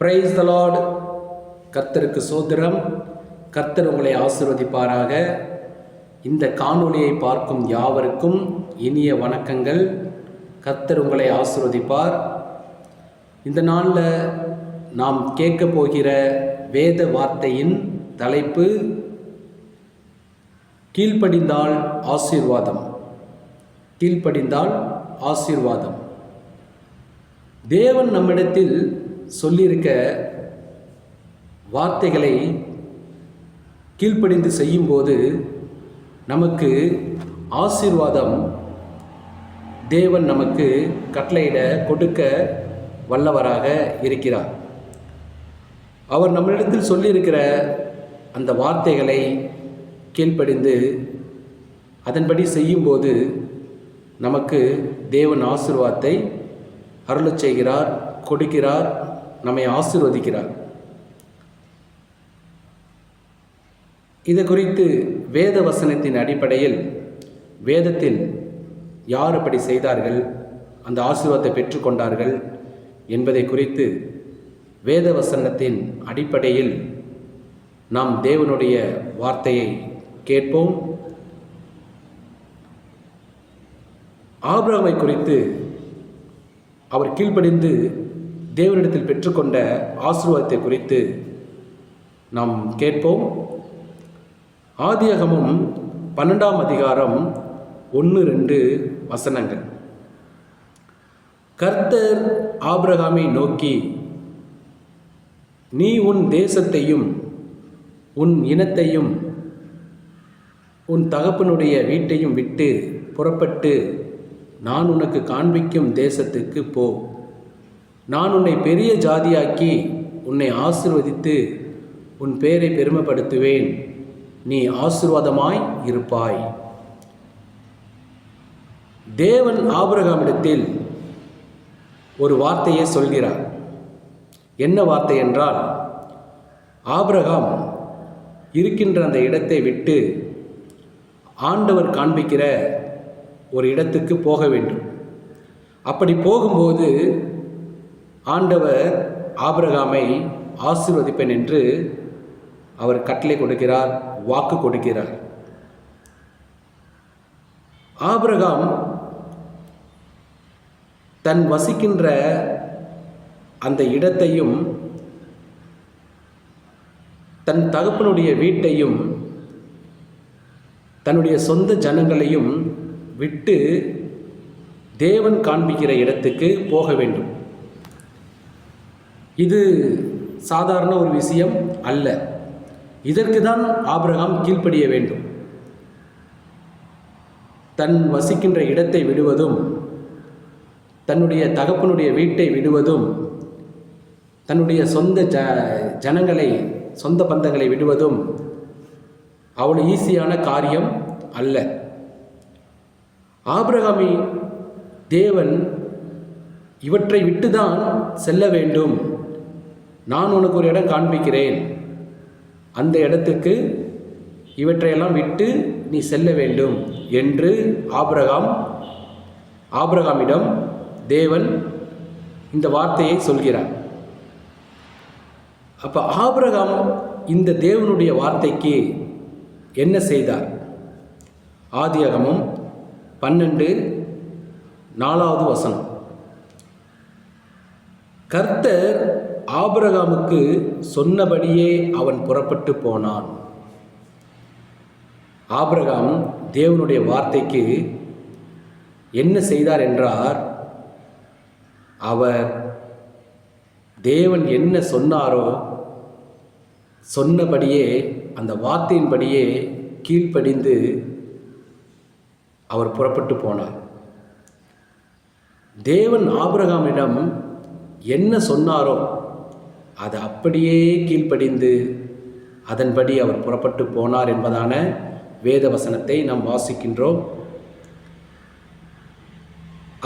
Price the Lord. கர்த்தருக்கு ஸ்தோத்திரம். கர்த்தர் உங்களை ஆசீர்வதிப்பாராக. இந்த காணொளியை பார்க்கும் யாவருக்கும் இனிய வணக்கங்கள். கர்த்தர் உங்களை ஆசீர்வதிப்பார். இந்த நாளில் நாம் கேட்க போகிற வேத வார்த்தையின் தலைப்பு கீழ்ப்படிந்தால் ஆசீர்வாதம். கீழ்ப்படிந்தால் ஆசீர்வாதம். தேவன் நம்மிடத்தில் சொல்லியிருக்க வார்த்தைகளை கீழ்ப்படிந்து செய்யும்போது நமக்கு ஆசீர்வாதம் தேவன் நமக்கு கட்டளையிட கொடுக்க வல்லவராக இருக்கிறார். அவர் நம்மளிடத்தில் சொல்லியிருக்கிற அந்த வார்த்தைகளை கீழ்ப்படிந்து அதன்படி செய்யும்போது நமக்கு தேவன் ஆசீர்வாதத்தை அருளச் செய்கிறார், கொடுக்கிறார், நம்மை ஆசீர்வதிக்கிறார். இது குறித்து வேத வசனத்தின் அடிப்படையில் வேதத்தில் யார் அப்படி செய்தார்கள், அந்த ஆசீர்வாதத்தை பெற்றுக்கொண்டார்கள் என்பதை குறித்து வேத வசனத்தின் அடிப்படையில் நாம் தேவனுடைய வார்த்தையை கேட்போம். ஆபிரகாமை குறித்து அவர் கீழ்ப்படிந்து தேவனிடத்தில் பெற்றுக்கொண்ட ஆசீர்வாதத்தை குறித்து நாம் கேட்போம். ஆதியாகமம் 12ஆம் அதிகாரம் 1-2 வசனங்கள். கர்த்தர் ஆபிரகாமை நோக்கி, நீ உன் தேசத்தையும் உன் இனத்தையும் உன் தகப்பனுடைய வீட்டையும் விட்டு புறப்பட்டு நான் உனக்கு காண்பிக்கும் தேசத்துக்கு போ. நான் உன்னை பெரிய ஜாதியாக்கி உன்னை ஆசீர்வதித்து உன் பெயரை பெருமைப்படுத்துவேன். நீ ஆசீர்வாதமாய் இருப்பாய். தேவன் ஆபிரகாமிடத்தில் ஒரு வார்த்தையை சொல்கிறார். என்ன வார்த்தை என்றால், ஆபிரகாம் இருக்கின்ற அந்த இடத்தை விட்டு ஆண்டவர் காண்பிக்கிற ஒரு இடத்துக்கு போக வேண்டும். அப்படி போகும்போது ஆண்டவர் ஆபிரகாமை ஆசீர்வதிப்பேன் என்று அவர் கட்டளை கொடுக்கிறார், வாக்கு கொடுக்கிறார். ஆபிரகாம் தன் வசிக்கின்ற அந்த இடத்தையும் தன் தகப்பனுடைய வீட்டையும் தன்னுடைய சொந்த ஜனங்களையும் விட்டு தேவன் காண்பிக்கிற இடத்துக்கு போக வேண்டும். இது சாதாரண ஒரு விஷயம் அல்ல. இதற்கு தான் ஆபிரகாம் கீழ்ப்படிய வேண்டும். தன் வசிக்கின்ற இடத்தை விடுவதும், தன்னுடைய தகப்பனுடைய வீட்டை விடுவதும், தன்னுடைய சொந்த ஜனங்களை, சொந்த பந்தங்களை விடுவதும் அவ்வளவு ஈஸியான காரியம் அல்ல. ஆபிரகாமை தேவன் இவற்றை விட்டுதான் செல்ல வேண்டும். நான் உனக்கு ஒரு இடம் காண்பிக்கிறேன், அந்த இடத்துக்கு இவற்றையெல்லாம் விட்டு நீ செல்ல வேண்டும் என்று ஆபிரகாமிடம் தேவன் இந்த வார்த்தையை சொல்கிறார். அப்போ ஆபிரகாம் இந்த தேவனுடைய வார்த்தைக்கு என்ன செய்தார்? ஆதியாகமம் 12:4 வசனம். கர்த்தர் ஆபிரகாமுக்கு சொன்னபடியே அவன் புறப்பட்டு போனான். ஆபிரகாம் தேவனுடைய வார்த்தைக்கு என்ன செய்தார் என்றார், அவர் தேவன் என்ன சொன்னாரோ சொன்னபடியே, அந்த வார்த்தையின்படியே கீழ்ப்படிந்து அவர் புறப்பட்டு போனார். தேவன் ஆபிரகாமிடம் என்ன சொன்னாரோ அது அப்படியே கீழ்ப்படிந்து அதன்படி அவர் புறப்பட்டு போனார் என்பதான வேத வசனத்தை நாம் வாசிக்கின்றோம்.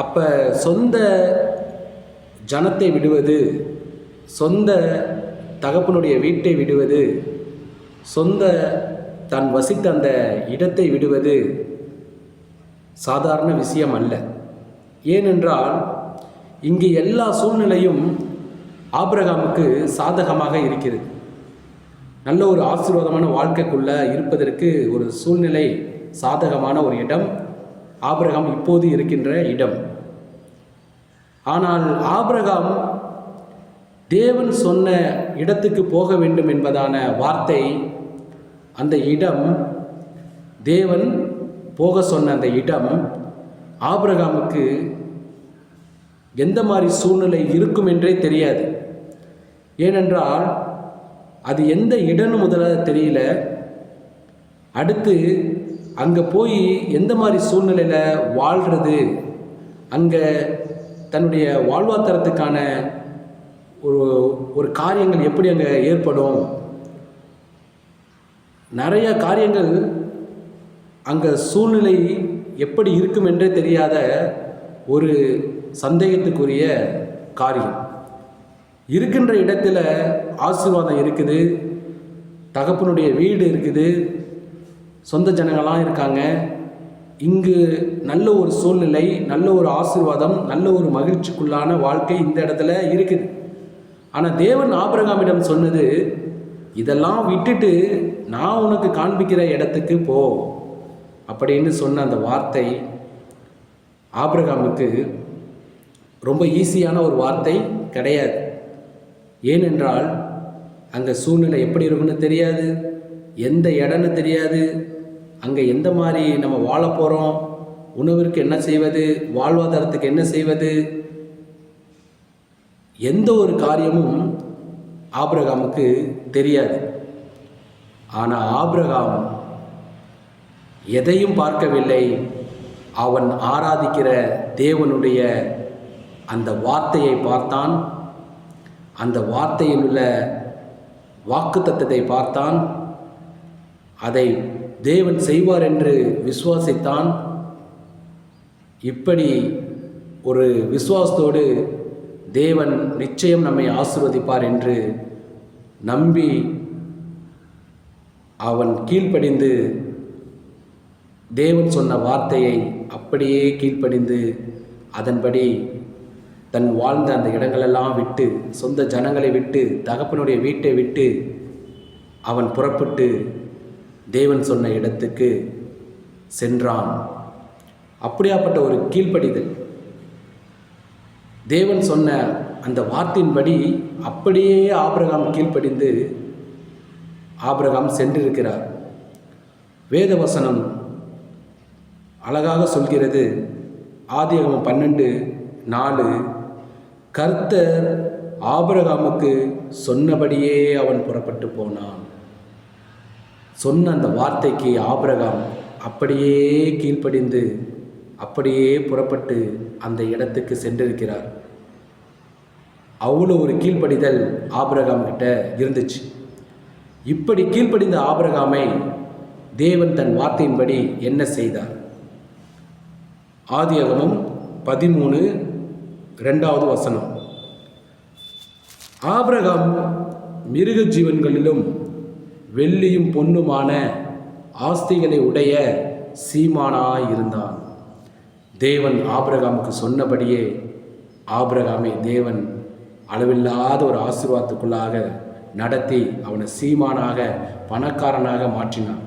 அப்போ சொந்த ஜனத்தை விடுவது, சொந்த தகப்பனுடைய வீட்டை விடுவது, சொந்த தான் வசித்த அந்த இடத்தை விடுவது சாதாரண விஷயம் அல்ல. ஏனென்றால் இங்கு எல்லா சூழ்நிலையும் ஆபிரகாமுக்கு சாதகமாக இருக்கிறது. நல்ல ஒரு ஆசீர்வாதமான வாழ்க்கைக்குள்ள இருப்பதற்கு ஒரு சூழ்நிலை, சாதகமான ஒரு இடம் ஆபிரகாம் இப்போது இருக்கின்ற இடம். ஆனால் ஆபிரகாம் தேவன் சொன்ன இடத்துக்கு போக வேண்டும் என்பதான வார்த்தை, அந்த இடம், தேவன் போக சொன்ன அந்த இடம் ஆபிரகாமுக்கு எந்த மாதிரி சூழ்நிலை இருக்கும் என்றே தெரியாது. ஏனென்றால் அது எந்த இடம்னு முதல்ல தெரியல. அடுத்து அங்கே போய் எந்த மாதிரி சூழ்நிலையில் வாழ்கிறது, அங்கே தன்னுடைய வாழ்வாதாரத்துக்கான ஒரு காரியங்கள் எப்படி அங்கே ஏற்படும், நிறைய காரியங்கள் அங்கே சூழ்நிலை எப்படி இருக்கும் என்றே தெரியாத ஒரு சந்தேகத்துக்குரிய காரியம். இருக்கின்ற இடத்துல ஆசீர்வாதம் இருக்குது, தகப்பனுடைய வீடு இருக்குது, சொந்த ஜனங்களாம் இருக்காங்க. இங்கு நல்ல ஒரு சூழ்நிலை, நல்ல ஒரு ஆசீர்வாதம், நல்ல ஒரு மகிழ்ச்சிக்குள்ளான வாழ்க்கை இந்த இடத்துல இருக்குது. ஆனால் தேவன் ஆபிரகாமிடம் சொன்னது, இதெல்லாம் விட்டுட்டு நான் உனக்கு காண்பிக்கிற இடத்துக்கு போ அப்படின்னு சொன்ன அந்த வார்த்தை ஆபிரகாமுக்கு ரொம்ப ஈஸியான ஒரு வார்த்தை கிடையாது. ஏனென்றால் அங்கே சூழ்நிலை எப்படி இருக்குன்னு தெரியாது, எந்த இடம்னு தெரியாது, அங்கே எந்த மாதிரி நம்ம வாழ போகிறோம், உணவிற்கு என்ன செய்வது, வாழ்வாதாரத்துக்கு என்ன செய்வது, எந்த ஒரு காரியமும் ஆபிரகாமுக்கு தெரியாது. ஆனால் ஆபிரகாம் எதையும் பார்க்கவில்லை. அவன் ஆராதிக்கிற தேவனுடைய அந்த வார்த்தையை பார்த்தான், அந்த வார்த்தையில் உள்ள வாக்குத்தத்தத்தை பார்த்தான், அதை தேவன் செய்வார் என்று விசுவாசித்தான். இப்படி ஒரு விசுவாசத்தோடு தேவன் நிச்சயம் நம்மை ஆசீர்வதிப்பார் என்று நம்பி அவன் கீழ்ப்படிந்து தேவன் சொன்ன வார்த்தையை அப்படியே கீழ்ப்படிந்து அதன்படி தன் வாழ்ந்த அந்த இடங்களெல்லாம் விட்டு, சொந்த ஜனங்களை விட்டு, தகப்பனுடைய வீட்டை விட்டு அவன் புறப்பட்டு தேவன் சொன்ன இடத்துக்கு சென்றான். அப்படியாப்பட்ட ஒரு கீழ்ப்படிதல், தேவன் சொன்ன அந்த வார்த்தையின்படி அப்படியே ஆபிரகாம் கீழ்ப்படிந்து ஆபிரகாம் சென்றிருக்கிறார். வேதவசனம் அழகாக சொல்கிறது. ஆதியாகமம் 12:4, கர்த்தர் ஆபிரகாமுக்கு சொன்னபடியே அவன் புறப்பட்டு போனான். சொன்ன அந்த வார்த்தைக்கு ஆபிரகாம் அப்படியே கீழ்ப்படிந்து அப்படியே புறப்பட்டு அந்த இடத்துக்கு சென்றிருக்கிறார். அவ்வளோ ஒரு கீழ்ப்படிதல் ஆபிரகாம் கிட்ட இருந்துச்சு. இப்படி கீழ்ப்படிந்த ஆபிரகாமை தேவன் தன் வார்த்தையின்படி என்ன செய்தார்? ஆதியாகமம் 13:2 ஆபிரகாம் மிருக ஜீவன்களிலும் வெள்ளியும் பொன்னுமான ஆஸ்திகளை உடைய சீமானாயிருந்தான். தேவன் ஆபிரகாமுக்கு சொன்னபடியே ஆபிரகாமை தேவன் அளவில்லாத ஒரு ஆசீர்வாதத்துக்குள்ளாக நடத்தி அவனை சீமானாக, பணக்காரனாக மாற்றினார்.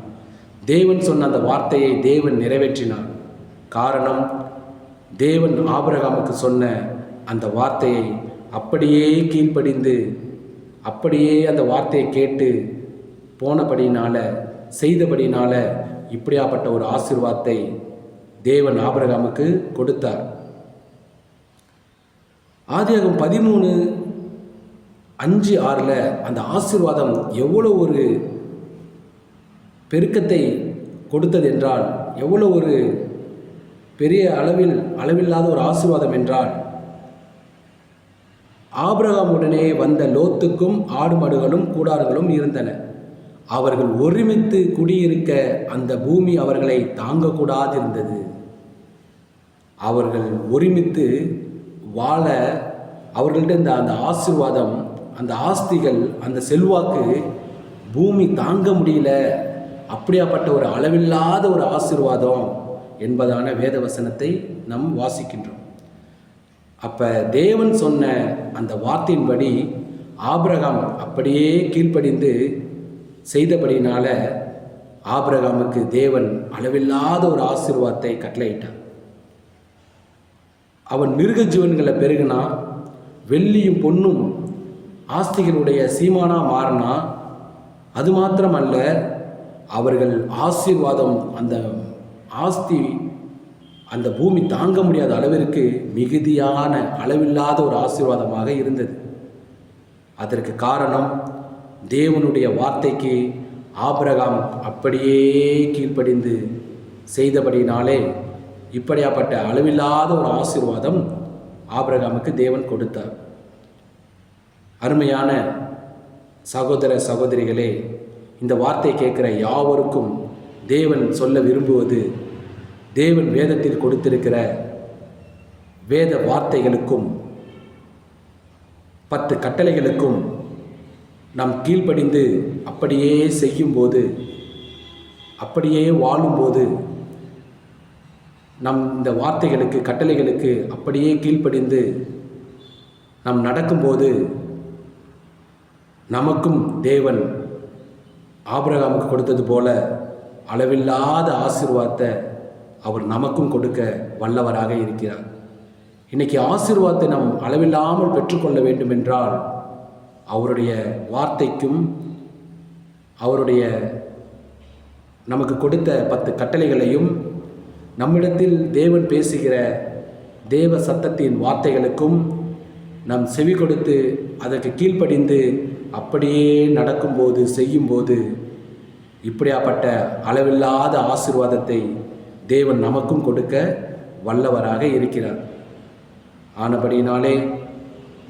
தேவன் சொன்ன அந்த வார்த்தையை தேவன் நிறைவேற்றினார். காரணம், தேவன் ஆபிரகாமுக்கு சொன்ன அந்த வார்த்தையை அப்படியே கீழ்ப்படிந்து அப்படியே அந்த வார்த்தையை கேட்டு போனபடினால, செய்தபடினால இப்படியாப்பட்ட ஒரு ஆசீர்வாதத்தை தேவன் ஆபிரகாமுக்கு கொடுத்தார். ஆதியாகமம் 13:5-6 அந்த ஆசீர்வாதம் எவ்வளோ ஒரு பெருக்கத்தை கொடுத்தது என்றால், எவ்வளோ ஒரு பெரிய அளவில்லாத ஒரு ஆசீர்வாதம் என்றால், ஆபிரகாமுடனே வந்த லோத்துக்கும் ஆடு மாடுகளும் கூடாரங்களும் இருந்தன. அவர்கள் ஒருமித்து குடியிருக்க அந்த பூமி அவர்களை தாங்கக்கூடாதிருந்தது. அவர்கள் ஒருமித்து வாழ அவர்கள்ட்ட அந்த ஆசீர்வாதம், அந்த ஆஸ்திகள், அந்த செல்வாக்கு பூமி தாங்க முடியல. அப்படியாப்பட்ட ஒரு அளவில்லாத ஒரு ஆசீர்வாதம் என்பதான வேதவசனத்தை நாம் வாசிக்கின்றோம். அப்போ தேவன் சொன்ன அந்த வார்த்தையின்படி ஆபிரகாம் அப்படியே கீழ்ப்படிந்து செய்தபடினால ஆபிரகாமுக்கு தேவன் அளவில்லாத ஒரு ஆசீர்வாதத்தை கட்டளையிட்டான். அவன் மிருக ஜீவன்களை பெருகினா, வெள்ளியும் பொன்னும் ஆஸ்திகளுடைய சீமானா மாறினா. அது மாத்திரமல்ல, அவர்கள் ஆசீர்வாதம், அந்த ஆஸ்தி, அந்த பூமி தாங்க முடியாத அளவிற்கு மிகுதியான அளவில்லாத ஒரு ஆசீர்வாதமாக இருந்தது. அதற்கு காரணம் தேவனுடைய வார்த்தைக்கு ஆபிரகாம் அப்படியே கீழ்ப்படிந்து செய்தபடினாலே இப்படியாப்பட்ட அளவில்லாத ஒரு ஆசீர்வாதம் ஆபிரகாமுக்கு தேவன் கொடுத்தார். அருமையான சகோதர சகோதரிகளே, இந்த வார்த்தை கேட்கிற யாவருக்கும் தேவன் சொல்ல விரும்புவது, தேவன் வேதத்தில் கொடுத்திருக்கிற வேத வார்த்தைகளுக்கும் 10 கட்டளைகளுக்கும் நாம் கீழ்ப்படிந்து அப்படியே செய்யும்போது, அப்படியே வாழும்போது, நம் இந்த வார்த்தைகளுக்கு கட்டளைகளுக்கு அப்படியே கீழ்ப்படிந்து நாம் நடக்கும்போது நமக்கும் தேவன் ஆபிரகாமுக்கு கொடுத்தது போல அளவில்லாத ஆசீர்வாதத்தை அவர் நமக்கும் கொடுக்க வல்லவராக இருக்கிறார். இன்னைக்கு ஆசீர்வாதத்தை நாம் அளவில்லாமல் பெற்றுக்கொள்ள வேண்டும் என்றால் அவருடைய வார்த்தைக்கும் அவருடைய நமக்கு கொடுத்த 10 கட்டளைகளையும் நம்மிடத்தில் தேவன் பேசுகிற தேவ சத்தத்தின் வார்த்தைகளுக்கும் நாம் செவி கொடுத்து அதற்கு கீழ்ப்படிந்து அப்படியே நடக்கும்போது செய்யும்போது இப்படியாப்பட்ட அளவில்லாத ஆசீர்வாதத்தை தேவன் நமக்கும் கொடுக்க வல்லவராக இருக்கிறார். ஆனபடினாலே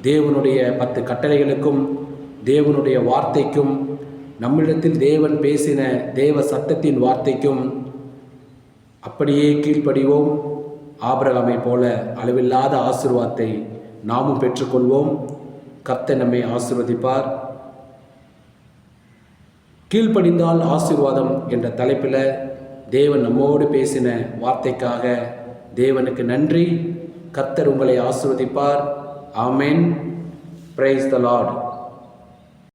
தேவனுடைய 10 கட்டளைகளுக்கும் தேவனுடைய வார்த்தைக்கும் நம்மிடத்தில் தேவன் பேசின தேவ சத்தத்தின் வார்த்தைக்கும் அப்படியே கீழ்ப்படிவோம். ஆபிரகாமை போல அளவில்லாத ஆசீர்வாதத்தை நாமும் பெற்றுக்கொள்வோம். கர்த்தர் நம்மை ஆசீர்வதிப்பார். கீழ்ப்படிந்தால் ஆசீர்வாதம் என்ற தலைப்பில் தேவன் நம்மோடு பேசின வார்த்தைக்காக தேவனுக்கு நன்றி. கர்த்தர் உங்களை ஆசீர்வதிப்பார். ஆமென். Praise the Lord.